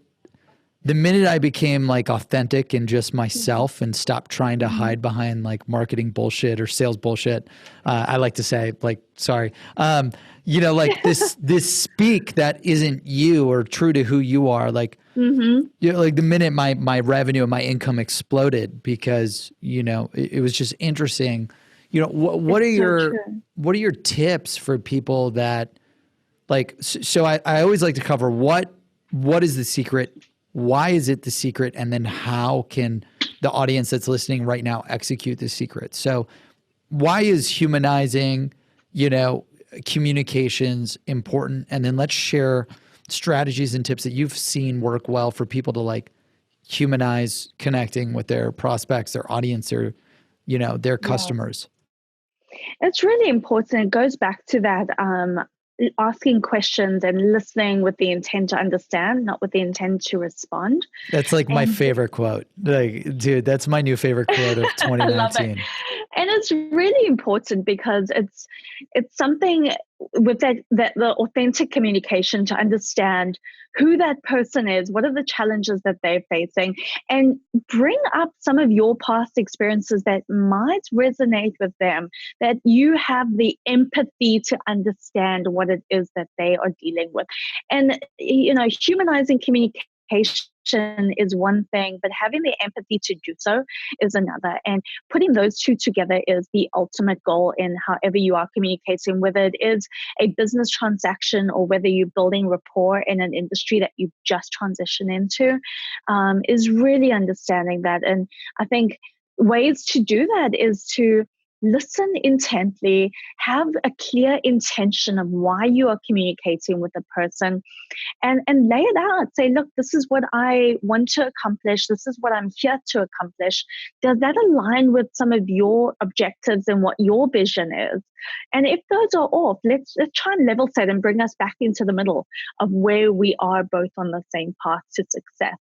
the minute I became like authentic and just myself and stopped trying to hide behind like marketing bullshit or sales bullshit, I like to say like, sorry, like this speak that isn't you or true to who you are. Like, like the minute my revenue and my income exploded because, it was just interesting. What are your tips for people that like, so I always like to cover what is the secret? Why is it the secret? And then how can the audience that's listening right now execute the secret? So why is humanizing, communications important? And then let's share strategies and tips that you've seen work well for people to like humanize connecting with their prospects, their audience, their customers. It's really important. It goes back to that asking questions and listening with the intent to understand, not with the intent to respond. That's like my favorite quote. Like, dude, that's my new favorite quote of 2019. I love it. And it's really important because it's something with that the authentic communication to understand who that person is, what are the challenges that they're facing, and bring up some of your past experiences that might resonate with them, that you have the empathy to understand what it is that they are dealing with. And, humanizing communication is one thing, but having the empathy to do so is another. And putting those two together is the ultimate goal in however you are communicating, whether it is a business transaction or whether you're building rapport in an industry that you've just transitioned into, is really understanding that. And I think ways to do that is to listen intently, have a clear intention of why you are communicating with a person, and lay it out. Say, look, this is what I want to accomplish. This is what I'm here to accomplish. Does that align with some of your objectives and what your vision is? And if those are off, let's try and level set and bring us back into the middle of where we are both on the same path to success.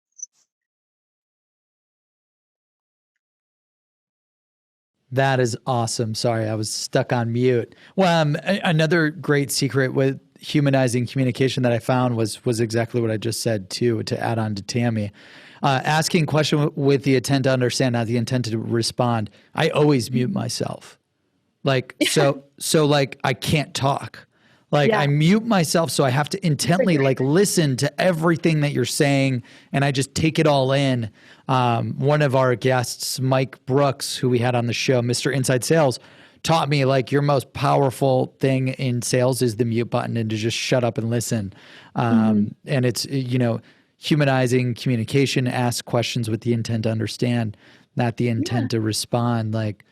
That is awesome. Sorry, I was stuck on mute. Well, another great secret with humanizing communication that I found was exactly what I just said too, to add on to Tami. Asking question with the intent to understand, not the intent to respond. I always mute myself. Like, so like I can't talk. Like I mute myself, so I have to intently like listen to everything that you're saying, and I just take it all in. One of our guests, Mike Brooks, who we had on the show, Mr. Inside Sales, taught me like your most powerful thing in sales is the mute button and to just shut up and listen. And it's, humanizing communication, ask questions with the intent to understand, not the intent to respond. Like,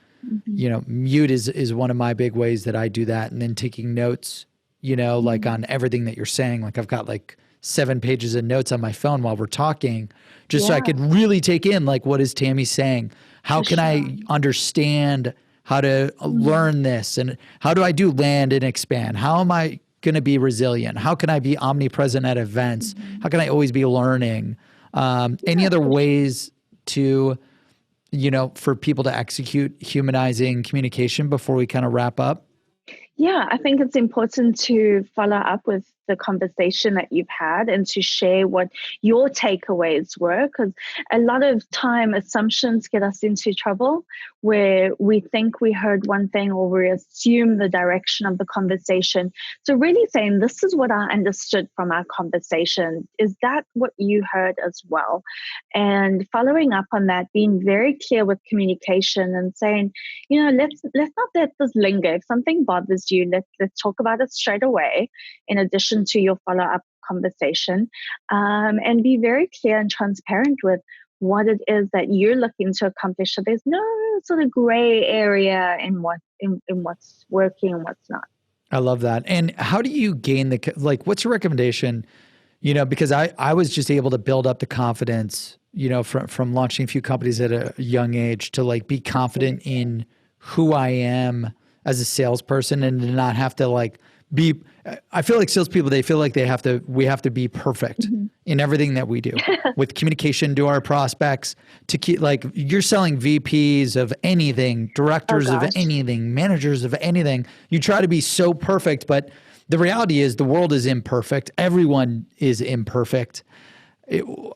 mute is one of my big ways that I do that. And then taking notes, like on everything that you're saying. Like I've got like 7 pages of notes on my phone while we're talking, just so I could really take in like, what is Tami saying? How can I understand how to learn this? And how do I do land and expand? How am I going to be resilient? How can I be omnipresent at events? How can I always be learning? Any other ways to, for people to execute humanizing communication before we kind of wrap up? Yeah, I think it's important to follow up with the conversation that you've had and to share what your takeaways were. Because a lot of time assumptions get us into trouble where we think we heard one thing or we assume the direction of the conversation. So really saying, this is what I understood from our conversation. Is that what you heard as well? And following up on that, being very clear with communication and saying, let's not let this linger. If something bothers you, let's talk about it straight away, in addition to your follow-up conversation, and be very clear and transparent with what it is that you're looking to accomplish. So there's no sort of gray area in what's working and what's not. I love that. And how do you gain what's your recommendation? Because I was just able to build up the confidence, from launching a few companies at a young age to be confident in who I am as a salesperson and to not have to I feel like salespeople, they feel like we have to be perfect in everything that we do with communication to our prospects to keep, you're selling VPs of anything, directors of anything, managers of anything. You try to be so perfect, but the reality is the world is imperfect. Everyone is imperfect.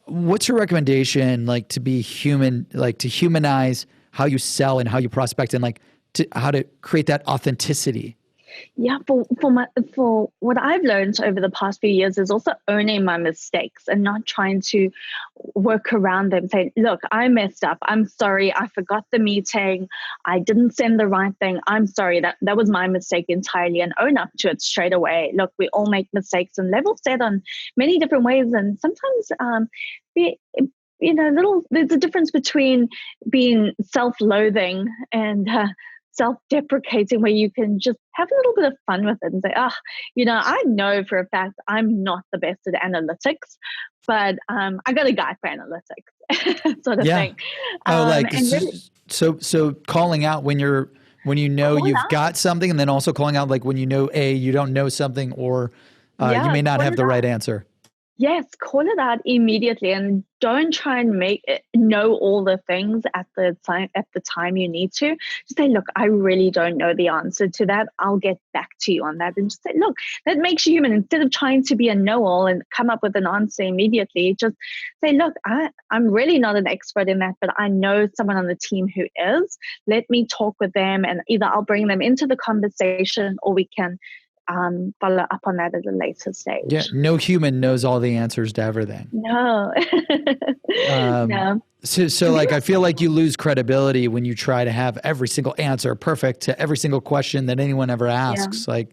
What's your recommendation, to be human, to humanize how you sell and how you prospect and how to create that authenticity? Yeah, for what I've learned over the past few years is also owning my mistakes and not trying to work around them, saying, look, I messed up. I'm sorry. I forgot the meeting. I didn't send the right thing. I'm sorry. That was my mistake entirely, and own up to it straight away. Look, we all make mistakes, and level set on many different ways. And sometimes there's a difference between being self-loathing and self-deprecating, where you can just have a little bit of fun with it and say, I know for a fact I'm not the best at analytics, but I got a guy for analytics sort of thing. So calling out when you know you've got something, and then also calling out when you know you don't know something, or you may not have the right answer. Yes, call it out immediately, and don't try and know all the things at the time you need to. Just say, look, I really don't know the answer to that. I'll get back to you on that. And just say, look, that makes you human. Instead of trying to be a know-all and come up with an answer immediately, just say, look, I'm really not an expert in that, but I know someone on the team who is. Let me talk with them, and either I'll bring them into the conversation, or we can follow up on that at a later stage. Yeah, no human knows all the answers to everything. No. No. So I feel like you lose credibility when you try to have every single answer perfect to every single question that anyone ever asks. Yeah.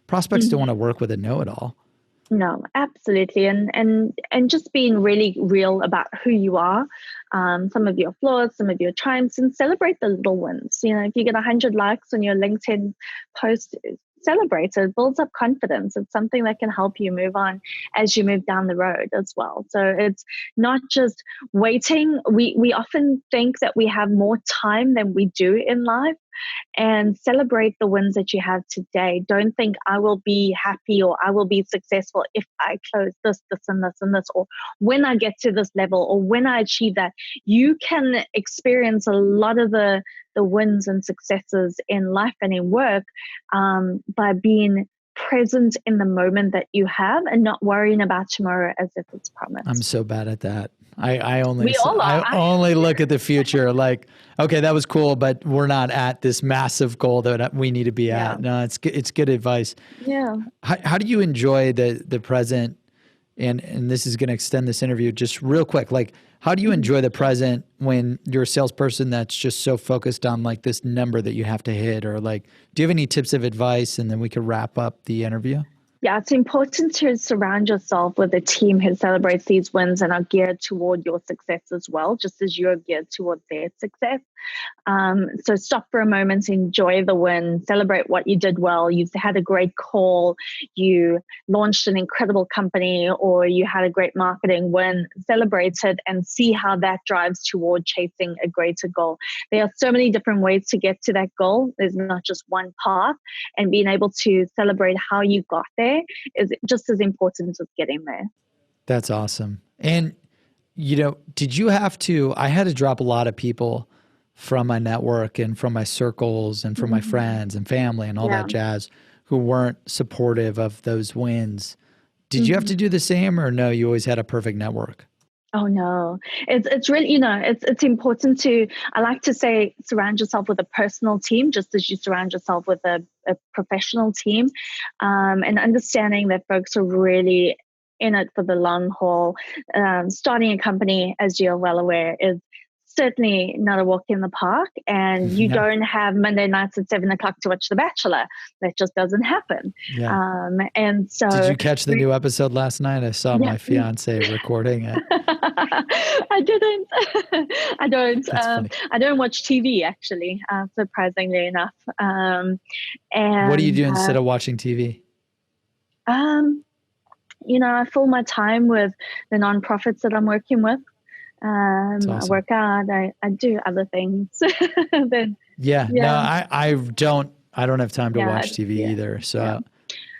Prospects don't want to work with a know-it-all. No, absolutely. And just being really real about who you are, some of your flaws, some of your triumphs, and celebrate the little wins. If you get 100 likes on your LinkedIn post, celebrate it. It builds up confidence. It's something that can help you move on as you move down the road as well. So it's not just waiting. We often think that we have more time than we do in life, and celebrate the wins that you have today. Don't think I will be happy or I will be successful if I close this, and this, and this, or when I get to this level, or when I achieve that. You can experience a lot of the wins and successes in life and in work by being present in the moment that you have and not worrying about tomorrow as if it's promised. I'm so bad at that. I only look at the future okay, that was cool, but we're not at this massive goal that we need to be at. No, it's good advice. Yeah. How do you enjoy the present? And this is going to extend this interview just real quick. How do you enjoy the present when you're a salesperson that's just so focused on this number that you have to hit? Or do you have any tips of advice, and then we could wrap up the interview? Yeah, it's important to surround yourself with a team who celebrates these wins and are geared toward your success as well, just as you're geared toward their success. So stop for a moment, enjoy the win, celebrate what you did well. You had a great call, you launched an incredible company, or you had a great marketing win. Celebrate it and see how that drives toward chasing a greater goal. There are so many different ways to get to that goal. There's not just one path, and being able to celebrate how you got there is just as important as getting there. That's awesome. And, did you have to, I had to drop a lot of people from my network and from my circles and from my friends and family and all that jazz who weren't supportive of those wins. Did you have to do the same, or no, you always had a perfect network? Oh no, it's really, it's important to, I like to say, surround yourself with a personal team, just as you surround yourself with a professional team, and understanding that folks are really in it for the long haul. Starting a company, as you're well aware, is certainly not a walk in the park, and you don't have Monday nights at 7:00 to watch The Bachelor. That just doesn't happen. Yeah. And so, did you catch the new episode last night? I saw my fiance recording it. I didn't. I don't. I don't watch TV, actually, surprisingly enough. And what do you do instead of watching TV? I fill my time with the nonprofits that I'm working with. Awesome. I work out. I do other things. No, I don't have time to watch TV either. So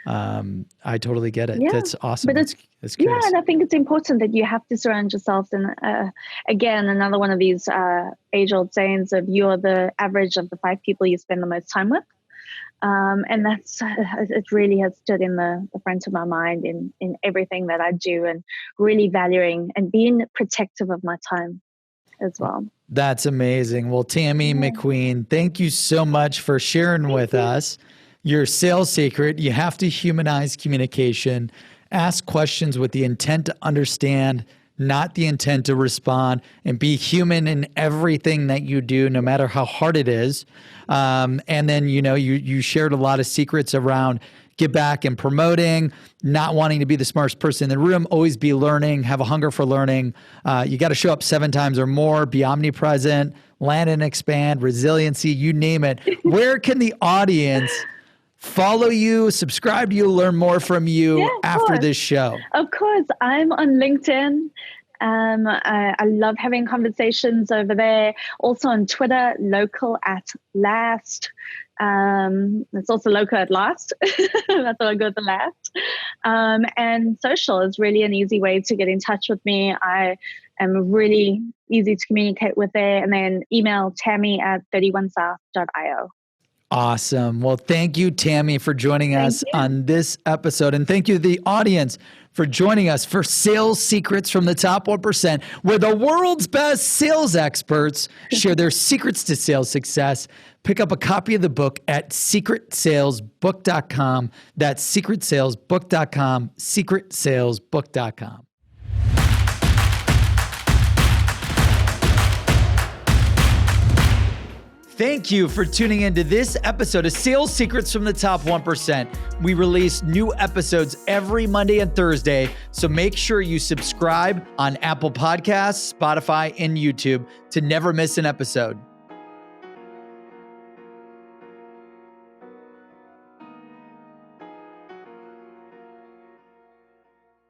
I totally get it. That's awesome. But it's good. Yeah, and I think it's important that you have to surround yourself. And again, another one of these age-old sayings of you're the average of the 5 people you spend the most time with. And that's it really has stood in the front of my mind in everything that I do, and really valuing and being protective of my time as well. That's amazing. Well, Tami McQueen, thank you so much for sharing with us your sales secret. You have to humanize communication, ask questions with the intent to understand, not the intent to respond, and be human in everything that you do, no matter how hard it is. And then, you shared a lot of secrets around give back and promoting, not wanting to be the smartest person in the room, always be learning, have a hunger for learning. You got to show up 7 times or more, be omnipresent, land and expand, resiliency, you name it. Where can the audience follow you, subscribe to you, learn more from you after this show? Of course. I'm on LinkedIn. I love having conversations over there. Also on Twitter, local at last. It's also local at last. That's what I go with the last. And social is really an easy way to get in touch with me. I am really easy to communicate with there. And then email Tami at 31south.io. Awesome. Well, thank you, Tami, for joining us on this episode. And thank you to the audience for joining us for Sales Secrets from the Top 1%, where the world's best sales experts share their secrets to sales success. Pick up a copy of the book at secretsalesbook.com. That's secretsalesbook.com, secretsalesbook.com. Thank you for tuning into this episode of Sales Secrets from the Top 1%. We release new episodes every Monday and Thursday, so make sure you subscribe on Apple Podcasts, Spotify, and YouTube to never miss an episode.